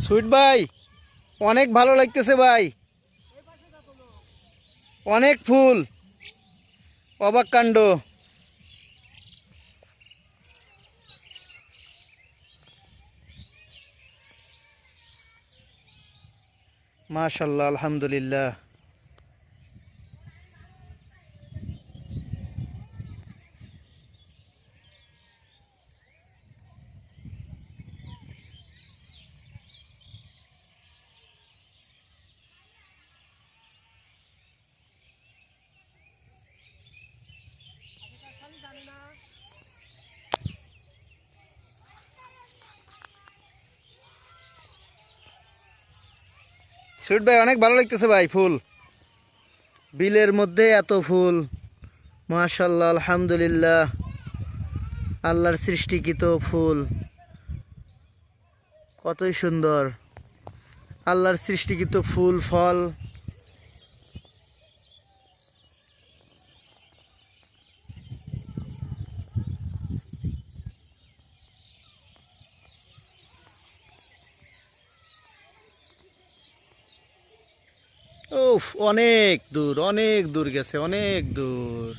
Sweet ভাই, অনেক ভালো লাগতেছে ভাই। অনেক ফুল, অবাক কাণ্ড। মাশাল্লাহ, আলহামদুলিল্লাহ। সুইট ভাই, অনেক ভালো লাগতেছে ভাই ফুল। বিলের মধ্যে এত ফুল, মাশাল্লাহ, আলহামদুলিল্লাহ। আল্লাহর সৃষ্টিকৃত ফুল কতই সুন্দর। আল্লাহর সৃষ্টিকৃত ফুল ফল। উফ, অনেক দূর, অনেক দূর গেছে, অনেক দূর।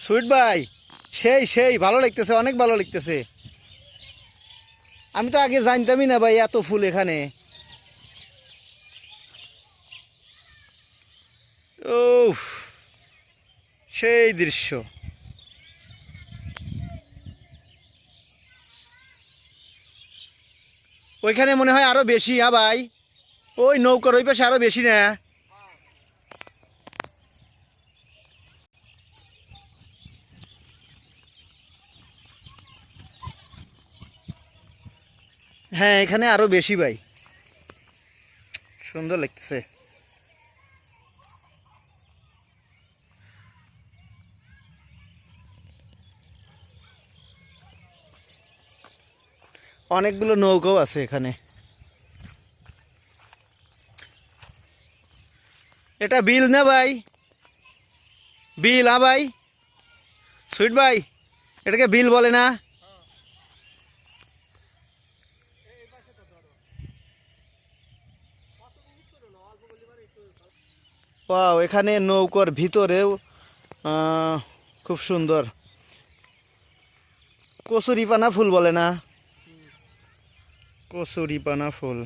সুইট ভাই, সেই সেই ভালো লাগতেছে, অনেক ভালো লাগতেছে। আমি তো আগে জানতামই না ভাই এত ফুল এখানে। উফ, সেই দৃশ্য। ওইখানে মনে হয় আরো বেশি। হ্যাঁ ভাই, ওই নৌকার ওই পাশে আরো বেশি না? হ্যাঁ, এখানে আরো বেশি ভাই। সুন্দর লাগতেছে। অনেকগুলো নৌকাও আছে এখানে। এটা বিল না ভাই? বিল? হ্যাঁ ভাই। সুইট ভাই, এটাকে বিল বলে না? ওয়াও, এখানে নৌকার ভিতরেও খুব সুন্দর কচুরিপানা ফুল বলে না? কচুরিপানা ফুল।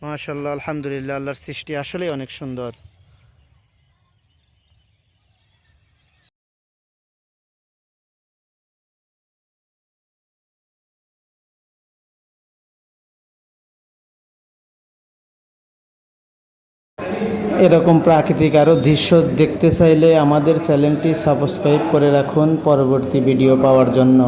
মাশাল্লাহ, আলহামদুলিল্লাহ। আল্লাহর সৃষ্টি আসলেই অনেক সুন্দর। এরকম প্রাকৃতিক আরও দৃশ্য দেখতে চাইলে আমাদের চ্যানেলটি সাবস্ক্রাইব করে রাখুন পরবর্তী ভিডিও পাওয়ার জন্য।